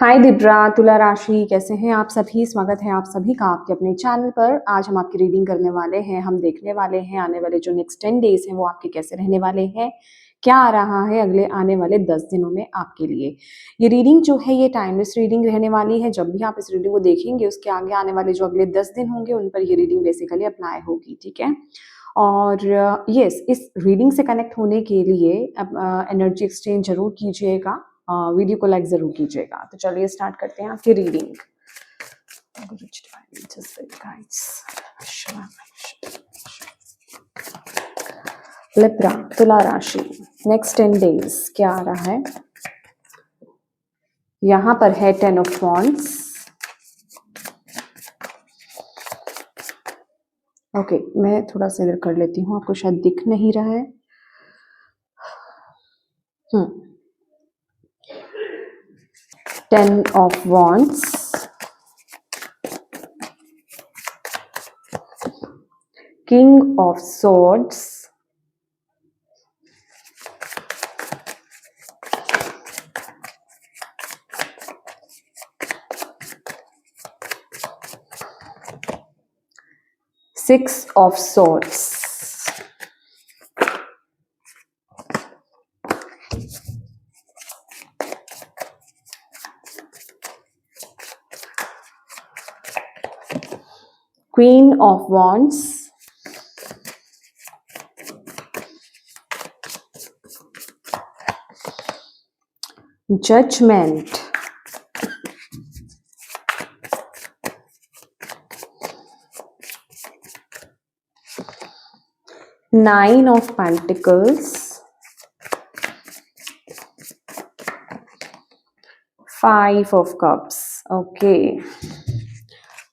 हाय दिब्रा, तुला राशि कैसे हैं आप सभी। स्वागत है आप सभी का आपके अपने चैनल पर। आज हम आपकी रीडिंग करने वाले हैं। हम देखने वाले हैं आने वाले जो नेक्स्ट 10 डेज हैं वो आपके कैसे रहने वाले हैं, क्या आ रहा है अगले आने वाले 10 दिनों में आपके लिए। ये रीडिंग जो है ये टाइमलेस रीडिंग रहने वाली है। जब भी आप इस रीडिंग को देखेंगे उसके आगे आने वाले जो अगले 10 दिन होंगे उन पर ये रीडिंग बेसिकली अप्लाई होगी, ठीक है। और यस, इस रीडिंग से कनेक्ट होने के लिए एनर्जी एक्सचेंज जरूर कीजिएगा, वीडियो को लाइक जरूर कीजिएगा। तो चलिए स्टार्ट करते हैं आपकी रीडिंग। लिब्रा, तुला राशि, नेक्स्ट 10 डेज क्या आ रहा है। यहाँ पर है 10 ऑफ वॉन्ड्स। ओके, मैं थोड़ा सा इधर कर लेती हूँ, आपको शायद दिख नहीं रहा है। 10 of Wands, King of Swords, Six of Swords, Queen of Wands, Judgment, Nine of Pentacles, Five of Cups. Okay,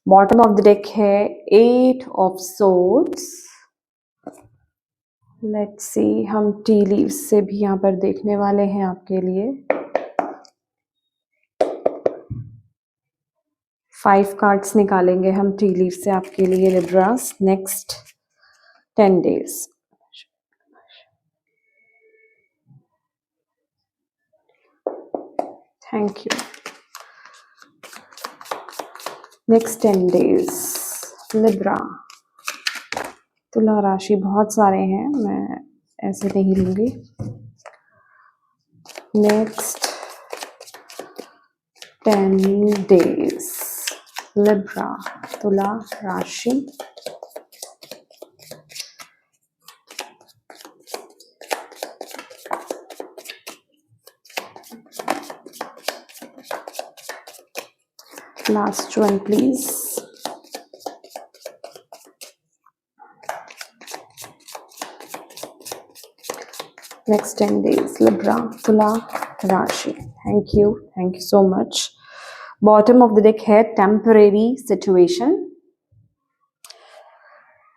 bottom of the deck है 8 ऑफ Swords. लेट्स सी, हम टी लीव्स से भी यहाँ पर देखने वाले हैं आपके लिए। 5 कार्ड्स निकालेंगे हम टी लीव से आपके लिए Libras next 10 days. Thank you. Next 10 days Libra, तुला राशि, बहुत सारे हैं, मैं ऐसे नहीं लूंगी। नेक्स्ट 10 डेज लिब्रा, तुला राशि, last one please. Next 10 days Libra, तुला राशि। Thank you so much. Bottom of the deck है टेम्परेरी सिचुएशन।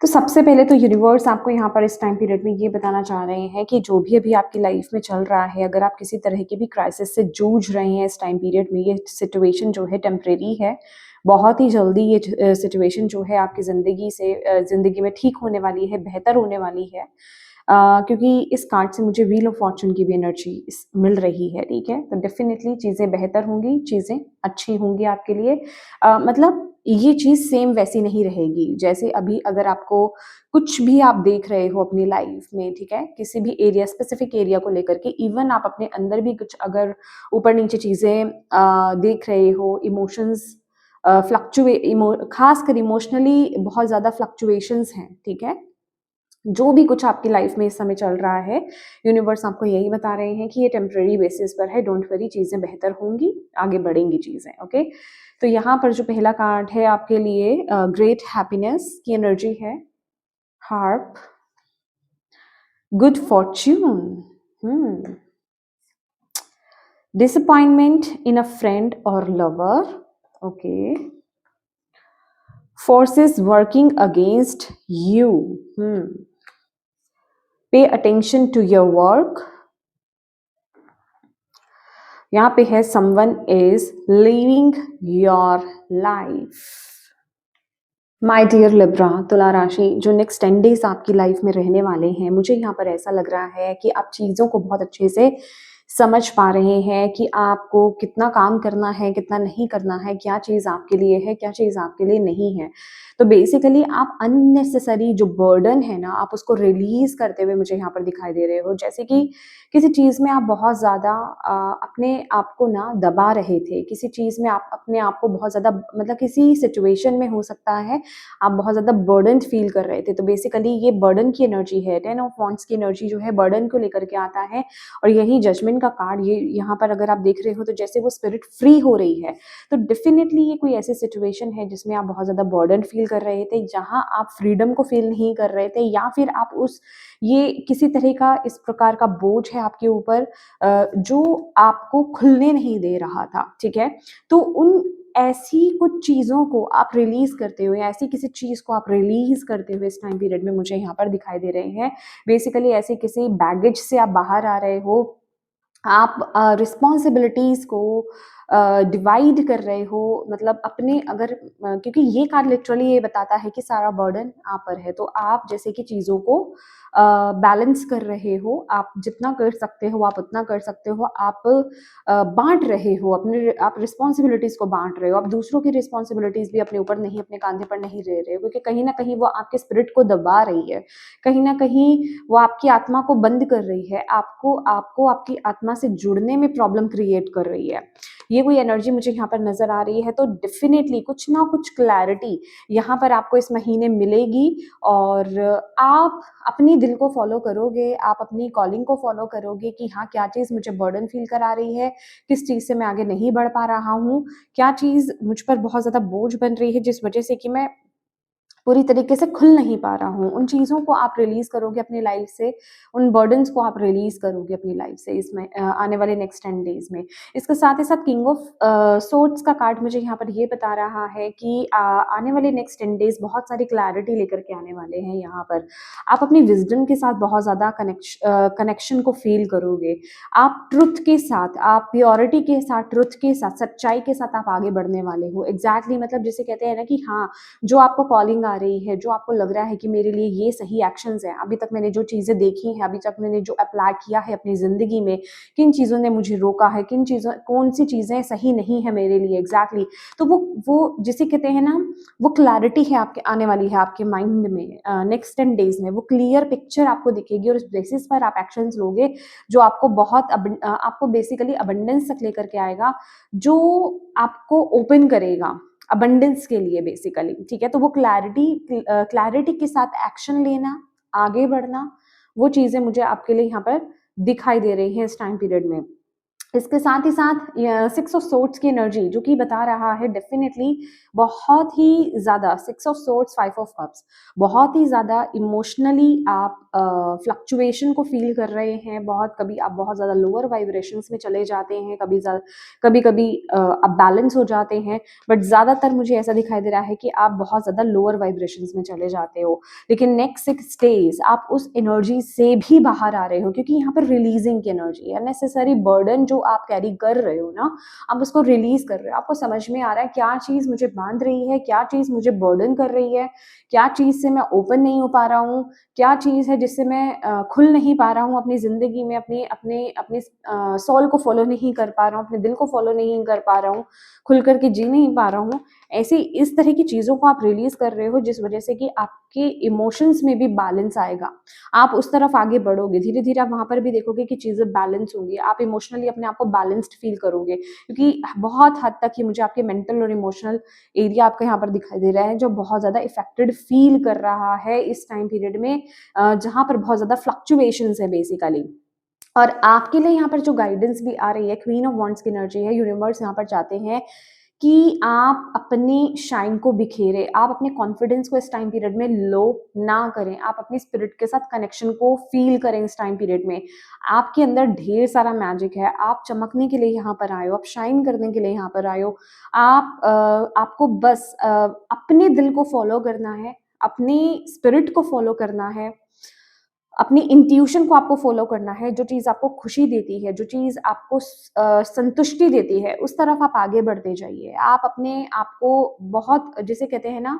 तो सबसे पहले तो यूनिवर्स आपको यहाँ पर इस टाइम पीरियड में ये बताना चाह रहे हैं कि जो भी अभी आपकी लाइफ में चल रहा है, अगर आप किसी तरह की भी क्राइसिस से जूझ रहे हैं इस टाइम पीरियड में, ये सिचुएशन जो है टेम्परेरी है। बहुत ही जल्दी ये सिचुएशन जो है आपकी ज़िंदगी में ठीक होने वाली है, बेहतर होने वाली है। क्योंकि इस कार्ड से मुझे व्हील ऑफ फॉर्चून की भी एनर्जी मिल रही है, ठीक है। तो डेफिनेटली चीज़ें बेहतर होंगी, चीज़ें अच्छी होंगी आपके लिए। मतलब ये चीज़ सेम वैसी नहीं रहेगी जैसे अभी अगर आपको कुछ भी आप देख रहे हो अपनी लाइफ में, ठीक है, किसी भी एरिया, स्पेसिफिक एरिया को लेकर के, इवन आप अपने अंदर भी कुछ अगर ऊपर नीचे चीज़ें देख रहे हो, इमोशंस खास कर इमोशनली बहुत ज़्यादा फ्लक्चुएशंस हैं, ठीक है। जो भी कुछ आपकी लाइफ में इस समय चल रहा है, यूनिवर्स आपको यही बता रहे हैं कि ये टेम्पररी बेसिस पर है, डोंट वरी, चीज़ें बेहतर होंगी, आगे बढ़ेंगी चीज़ें, ओके। तो यहाँ पर जो पहला कार्ड है आपके लिए ग्रेट हैप्पीनेस की एनर्जी है, harp, good fortune, disappointment in a friend और lover, okay, forces working against you, pay attention to your work. यहाँ पे है someone is living your life. My dear Libra, तुला राशि, जो नेक्स्ट 10 डेज आपकी लाइफ में रहने वाले हैं, मुझे यहाँ पर ऐसा लग रहा है कि आप चीज़ों को बहुत अच्छे से समझ पा रहे हैं कि आपको कितना काम करना है, कितना नहीं करना है, क्या चीज़ आपके लिए है, क्या चीज़ आपके लिए नहीं है। तो बेसिकली आप अननेसेसरी जो बर्डन है ना, आप उसको रिलीज़ करते हुए मुझे यहाँ पर दिखाई दे रहे हो। जैसे कि किसी चीज़ में आप बहुत ज़्यादा अपने आप को ना दबा रहे थे, किसी चीज़ में आप अपने आप को बहुत ज़्यादा मतलब किसी सिचुएशन में हो सकता है, आप बहुत ज़्यादा बर्डन्ड फ़ील कर रहे थे। तो बेसिकली ये बर्डन की एनर्जी है, 10 ऑफ वांड्स की एनर्जी जो है बर्डन को लेकर के आता है। और यही जजमेंट का कार्ड ये यहाँ पर अगर आप देख रहे हो तो जैसे वो स्पिरिट फ्री हो रही है, तो डेफिनेटली ये कोई ऐसी सिचुएशन है जिसमें आप बहुत ज़्यादा बर्डन फील कर रहे थे, जहाँ आप फ्रीडम को फील नहीं कर रहे थे, या फिर आप उस ये किसी तरह का इस प्रकार का बोझ है आपके ऊपर जो आपको खुलने नहीं दे रहा था, ठीक है? तो उन ऐसी कुछ चीज़ों को आप रिलीज़ करते हुए, ऐसी किसी चीज़ को आप रिलीज़ करते हुए इस टाइम पीरियड में मुझे यहाँ पर दिखाई दे रहे हैं। बेसिकली ऐसे किसी बैगेज से आप बाहर आ रहे हो, आप रिस्पॉन्सिबिलिटीज़ को डिवाइड कर रहे हो, मतलब अपने अगर क्योंकि ये कार्ड लिटरली ये बताता है कि सारा बर्डन आप पर है, तो आप जैसे कि चीज़ों को बैलेंस कर रहे हो, आप जितना कर सकते हो आप उतना कर सकते हो, आप बाँट रहे हो अपने, आप रिस्पॉन्सिबिलिटीज़ को बाँट रहे हो, आप दूसरों की रिस्पॉन्सिबिलिटीज़ भी अपने ऊपर नहीं, अपने काँधे पर नहीं ले रहे हो, क्योंकि कहीं न कहीं वो आपके स्पिरिट को दबा रही है। कहीं न कहीं वो आपकी आत्मा को बंद कर रही है, आपको आपको आपकी आत्मा से जुड़ने में प्रॉब्लम क्रिएट कर रही है। ये कोई एनर्जी मुझे यहाँ पर नज़र आ रही है, तो डेफ़िनेटली कुछ ना कुछ क्लैरिटी यहाँ पर आपको इस महीने मिलेगी, और आप अपनी दिल को फ़ॉलो करोगे, आप अपनी कॉलिंग को फ़ॉलो करोगे कि हाँ, क्या चीज़ मुझे बर्डन फ़ील करा रही है, किस चीज़ से मैं आगे नहीं बढ़ पा रहा हूँ, क्या चीज़ मुझ पर बहुत ज़्यादा बोझ बन रही है जिस वज़ह से कि मैं पूरी तरीके से खुल नहीं पा रहा हूँ। उन चीज़ों को आप रिलीज़ करोगे अपनी लाइफ़ से, उन बर्डन्स को आप रिलीज़ करोगे अपनी लाइफ़ से इसमें आने वाले नेक्स्ट 10 डेज़ में। इसके साथ ही साथ किंग ऑफ सोर्ड्स का कार्ड मुझे यहाँ पर ये बता रहा है कि आने वाले नेक्स्ट 10 डेज़ बहुत सारी क्लैरिटी लेकर के आने वाले हैं यहाँ पर। आप अपनी विज़डम के साथ बहुत ज़्यादा कनेक्शन को फ़ील करोगे। आप ट्रुथ के साथ, आप प्योरिटी के साथ, ट्रुथ के साथ, सच्चाई के साथ आप आगे बढ़ने वाले हो। एग्ज़ैक्टली मतलब जिसे कहते हैं ना कि हाँ, जो आपको कॉलिंग आ रही है, जो आपको लग रहा है कि मेरे लिए ये सही एक्शंस हैं, अभी तक मैंने जो चीज़ें देखी हैं, अभी तक मैंने जो अप्लाई किया है अपनी ज़िंदगी में, किन चीज़ों ने मुझे रोका है, किन चीज़ों कौन-सी चीज़ें सही नहीं है मेरे लिए एग्ज़ैक्टली। तो वो जिसे कहते हैं ना, वो क्लैरिटी है आपके आने वाली है आपके माइंड में नेक्स्ट 10 डेज़ में, वो क्लियर पिक्चर आपको दिखेगी और उस बेसिस पर आप एक्शंस लोगे, जो आपको आपको बेसिकली अबंडेंस तक लेकर के आएगा, जो आपको ओपन करेगा अबंडेंस के लिए बेसिकली, ठीक है? तो वो क्लैरिटी के साथ एक्शन लेना, आगे बढ़ना, वो चीज़ें मुझे आपके लिए यहाँ पर दिखाई दे रही हैं इस टाइम पीरियड में। इसके साथ ही साथ 6 ऑफ सोर्ड्स की एनर्जी जो कि बता रहा है डेफिनिटली बहुत ही ज़्यादा 6 ऑफ सोर्ड्स 5 ऑफ कप्स, बहुत ही ज़्यादा इमोशनली आप फ्लक्चुएशन को फील कर रहे हैं, बहुत कभी आप बहुत ज़्यादा लोअर वाइब्रेशंस में चले जाते हैं, कभी कभी आप बैलेंस हो जाते हैं, बट ज़्यादातर मुझे ऐसा दिखाई दे रहा है कि आप बहुत ज़्यादा लोअर वाइब्रेशंस में चले जाते हो। लेकिन नेक्स्ट 6 डेज आप उस एनर्जी से भी बाहर आ रहे हो, क्योंकि यहाँ पर रिलीजिंग की एनर्जी है, नेसेसरी बर्डन जो आप कैरी कर रहे हो ना, आप उसको रिलीज कर रहे हो, आपको समझ में आ रहा है क्या चीज़ मुझे बांध रही है, क्या चीज़ मुझे बर्डन कर रही है, क्या चीज़ से मैं ओपन नहीं हो पा रहा हूँ, क्या चीज़ है जिससे मैं खुल नहीं पा रहा हूँ अपनी ज़िंदगी में, अपने अपने अपने सोल को फॉलो नहीं कर पा रहा हूँ, अपने दिल को फॉलो नहीं कर पा रहा हूँ, खुल करके जी नहीं पा रहा हूँ। ऐसे इस तरह की चीज़ों को आप रिलीज़ कर रहे हो, जिस वजह से कि आपके इमोशंस में भी बैलेंस आएगा। आप उस तरफ आगे बढ़ोगे, धीरे-धीरे आप वहाँ पर भी देखोगे कि चीज़ें बैलेंस होंगी। आप इमोशनली अपने आप को बैलेंस्ड फ़ील करोगे, क्योंकि बहुत हद तक ये मुझे आपके मेंटल और इमोशनल एरिया आपका यहाँ पर दिखाई दे रहा है, जो बहुत ज़्यादा इफ़ेक्टेड फ़ील कर रहा है इस टाइम पीरियड में, जहाँ पर बहुत ज़्यादा फ्लक्चुएशंस है बेसिकली। और आपके लिए यहाँ पर जो गाइडेंस भी आ रही है, क्वीन ऑफ वांड्स की एनर्जी है, यूनिवर्स यहाँ पर चाहते हैं कि आप अपनी शाइन को बिखेरें, आप अपने कॉन्फिडेंस को इस टाइम पीरियड में लो ना करें, आप अपनी स्पिरिट के साथ कनेक्शन को फील करें इस टाइम पीरियड में। आपके अंदर ढेर सारा मैजिक है, आप चमकने के लिए यहाँ पर आए हो, आप शाइन करने के लिए यहाँ पर आए हो। आपको बस अपने दिल को फॉलो करना है, अपनी स्पिरिट को फॉलो करना है, अपनी इंट्यूशन को आपको फॉलो करना है, जो चीज़ आपको खुशी देती है, जो चीज़ आपको संतुष्टि देती है, उस तरफ आप आगे बढ़ते जाइए। आप अपने आप को बहुत जिसे कहते हैं ना,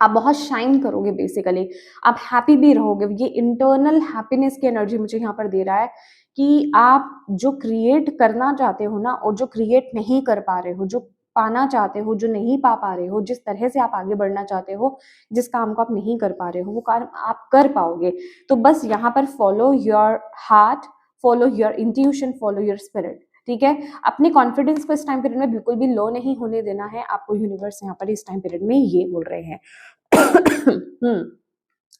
आप बहुत शाइन करोगे बेसिकली, आप हैप्पी भी रहोगे। ये इंटरनल हैप्पीनेस की एनर्जी मुझे यहाँ पर दे रहा है कि आप जो क्रिएट करना चाहते हो ना, और जो क्रिएट नहीं कर पा रहे हो, जो पाना चाहते हो, जो नहीं पा पा रहे हो, जिस तरह से आप आगे बढ़ना चाहते हो, जिस काम को आप नहीं कर पा रहे हो, वो काम आप कर पाओगे। तो बस यहाँ पर follow your heart, follow your intuition, follow your spirit, ठीक है। अपने कॉन्फिडेंस को इस टाइम पीरियड में बिल्कुल भी लो नहीं होने देना है आपको। यूनिवर्स यहाँ पर इस टाइम पीरियड में ये बोल रहे हैं।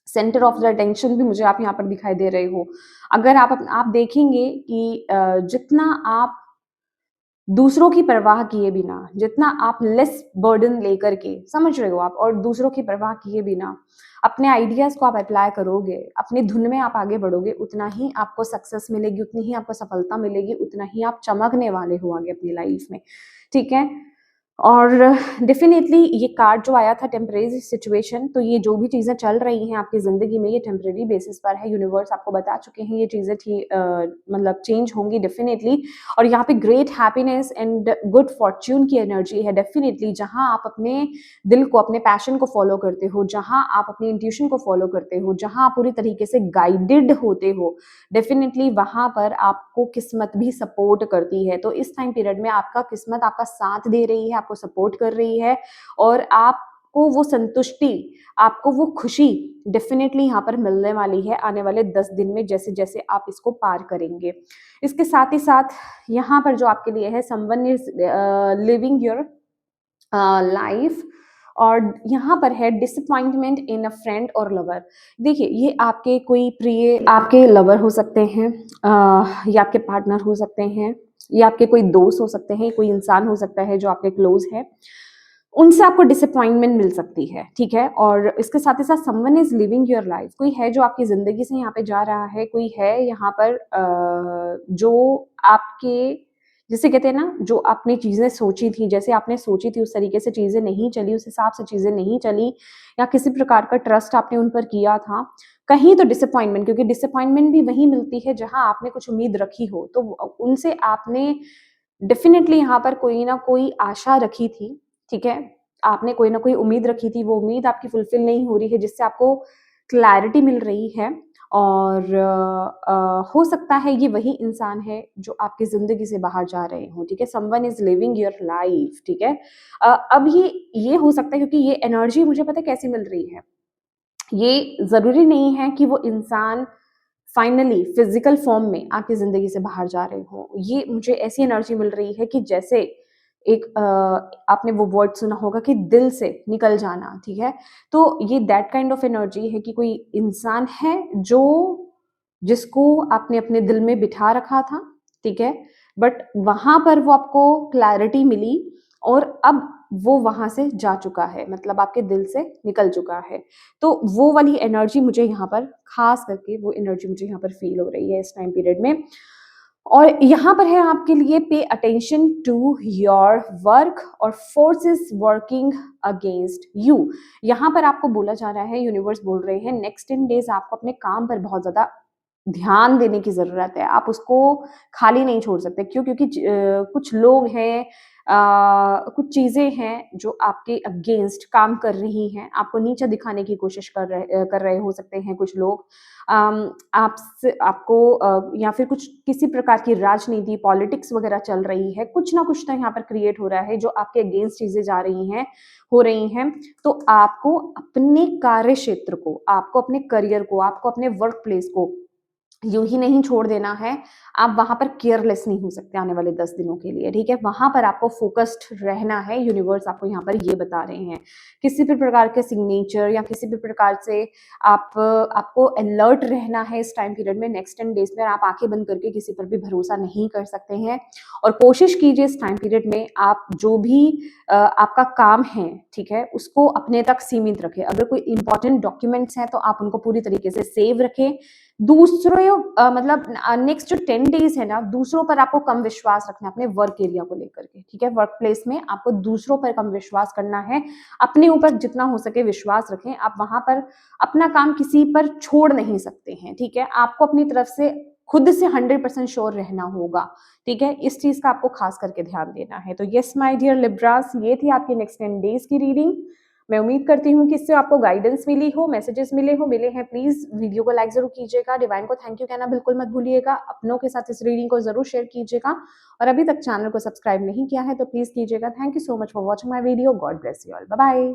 सेंटर ऑफ द अटेंशन भी मुझे आप यहाँ पर दिखाई दे रहे हो। अगर आप देखेंगे कि जितना आप दूसरों की परवाह किए बिना, जितना आप लेस बर्डन लेकर के, समझ रहे हो आप, और दूसरों की परवाह किए बिना अपने आइडियाज को आप अप्लाई करोगे, अपनी धुन में आप आगे बढ़ोगे, उतना ही आपको सक्सेस मिलेगी, उतनी ही आपको सफलता मिलेगी, उतना ही आप चमकने वाले हो आगे अपनी लाइफ में, ठीक है। और डेफिनेटली ये कार्ड जो आया था टेम्परेरी सिचुएशन, तो ये जो भी चीज़ें चल रही हैं आपकी ज़िंदगी में, ये टेम्परेरी बेसिस पर है। यूनिवर्स आपको बता चुके हैं ये चीज़ें मतलब चेंज होंगी डेफिनेटली। और यहाँ पे great happiness and good Fortune की एनर्जी है डेफिनेटली। जहाँ आप अपने दिल को, अपने पैशन को फॉलो करते हो, जहाँ आप अपनी इंट्यूशन को फॉलो करते हो, जहाँ आप पूरी तरीके से गाइडेड होते हो, डेफिनेटली वहाँ पर आपको किस्मत भी सपोर्ट करती है। तो इस टाइम पीरियड में आपका किस्मत आपका साथ दे रही है, आपको सपोर्ट कर रही है, और आपको वो संतुष्टि, आपको वो खुशी डेफिनेटली यहाँ पर मिलने वाली है आने वाले 10 दिन में, जैसे जैसे आप इसको पार करेंगे। इसके साथ ही साथ यहाँ पर जो आपके लिए है, someone is living your life, और यहाँ पर है डिसअपॉइंटमेंट इन अ फ्रेंड और लवर। देखिए, ये आपके कोई प्रिय, आपके लवर हो सकते हैं, या आपके पार्टनर हो सकते हैं, या आपके कोई दोस्त हो सकते हैं, कोई इंसान हो सकता है जो आपके क्लोज है, उनसे आपको डिसअपॉइंटमेंट मिल सकती है, ठीक है। और इसके साथ ही साथ someone is living your life, कोई है जो आपकी जिंदगी से यहाँ पे जा रहा है, कोई है यहाँ पर जो आपके, जिसे कहते हैं ना, जो आपने चीजें सोची थी, जैसे आपने सोची थी उस तरीके से चीजें नहीं चली, उस हिसाब से चीजें नहीं चली, या किसी प्रकार का ट्रस्ट आपने उन पर किया था, कहीं तो डिसअपॉइंटमेंट, क्योंकि डिसअपॉइंटमेंट भी वहीं मिलती है जहां आपने कुछ उम्मीद रखी हो, तो उनसे आपने डेफिनेटली यहाँ पर कोई ना कोई आशा रखी थी, ठीक है। आपने कोई ना कोई उम्मीद रखी थी, वो उम्मीद आपकी फुलफिल नहीं हो रही है, जिससे आपको क्लैरिटी मिल रही है। और हो सकता है ये वही इंसान है जो आपकी जिंदगी से बाहर जा रहे हो, ठीक है। Someone is living your life, ठीक है। अब ये हो सकता है, क्योंकि ये एनर्जी मुझे पता है कैसी मिल रही है। ये जरूरी नहीं है कि वो इंसान फाइनली फिजिकल फॉर्म में आपकी जिंदगी से बाहर जा रहे हो। ये मुझे ऐसी एनर्जी मिल रही है कि जैसे एक आपने वो वर्ड सुना होगा कि दिल से निकल जाना, ठीक है। तो ये दैट काइंड ऑफ एनर्जी है कि कोई इंसान है जो, जिसको आपने अपने दिल में बिठा रखा था, ठीक है, बट वहां पर वो आपको क्लैरिटी मिली, और अब वो वहां से जा चुका है, मतलब आपके दिल से निकल चुका है। तो वो वाली एनर्जी मुझे यहाँ पर, खास करके वो एनर्जी मुझे यहाँ पर फील हो रही है इस टाइम पीरियड में। और यहाँ पर है आपके लिए, pay attention to your work और फोर्सेस वर्किंग अगेंस्ट यू। यहाँ पर आपको बोला जा रहा है, यूनिवर्स बोल रहे हैं, नेक्स्ट 10 डेज आपको अपने काम पर बहुत ज्यादा ध्यान देने की जरूरत है। आप उसको खाली नहीं छोड़ सकते। क्यों? क्योंकि कुछ लोग हैं, कुछ चीजें हैं जो आपके अगेंस्ट काम कर रही हैं, आपको नीचा दिखाने की कोशिश कर रहे हो सकते हैं कुछ लोग। आपसे, आपको या फिर कुछ किसी प्रकार की राजनीति, पॉलिटिक्स वगैरह चल रही है, कुछ ना कुछ तो यहाँ पर क्रिएट हो रहा है जो आपके अगेंस्ट चीजें जा रही हैं, हो रही हैं। तो आपको अपने कार्य क्षेत्र को, आपको अपने करियर को, आपको अपने वर्क प्लेस को यूं ही नहीं छोड़ देना है। आप वहां पर केयरलेस नहीं हो सकते आने वाले 10 दिनों के लिए, ठीक है। वहां पर आपको फोकस्ड रहना है, यूनिवर्स आपको यहाँ पर ये बता रहे हैं। किसी भी प्रकार के सिग्नेचर या किसी भी प्रकार से आपको अलर्ट रहना है इस टाइम पीरियड में। नेक्स्ट 10 डेज में आप आंखें बंद करके किसी पर भी भरोसा नहीं कर सकते हैं, और कोशिश कीजिए इस टाइम पीरियड में आप जो भी आपका काम है, ठीक है, उसको अपने तक सीमित रखें। अगर कोई इंपॉर्टेंट डॉक्यूमेंट्स हैं तो आप उनको पूरी तरीके से सेव रखें। दूसरों मतलब नेक्स्ट जो 10 डेज है ना, दूसरों पर आपको कम विश्वास रखना है अपने वर्क एरिया को लेकर के, ठीक है। वर्क प्लेस में आपको दूसरों पर कम विश्वास करना है, अपने ऊपर जितना हो सके विश्वास रखें। आप वहां पर अपना काम किसी पर छोड़ नहीं सकते हैं, ठीक है। आपको अपनी तरफ से खुद से 100% श्योर रहना होगा, ठीक है। इस चीज का आपको खास करके ध्यान देना है। तो यस माय डियर लिब्रास, ये थी आपकी नेक्स्ट 10 डेज की रीडिंग। मैं उम्मीद करती हूँ कि इससे आपको गाइडेंस मिली हो, मैसेजेस मिले हैं। प्लीज़ वीडियो को लाइक ज़रूर कीजिएगा, डिवाइन को थैंक यू कहना बिल्कुल मत भूलिएगा, अपनों के साथ इस रीडिंग को ज़रूर शेयर कीजिएगा और अभी तक चैनल को सब्सक्राइब नहीं किया है तो प्लीज़ कीजिएगा। Thank you so much for watching my video. God bless you all. Bye bye.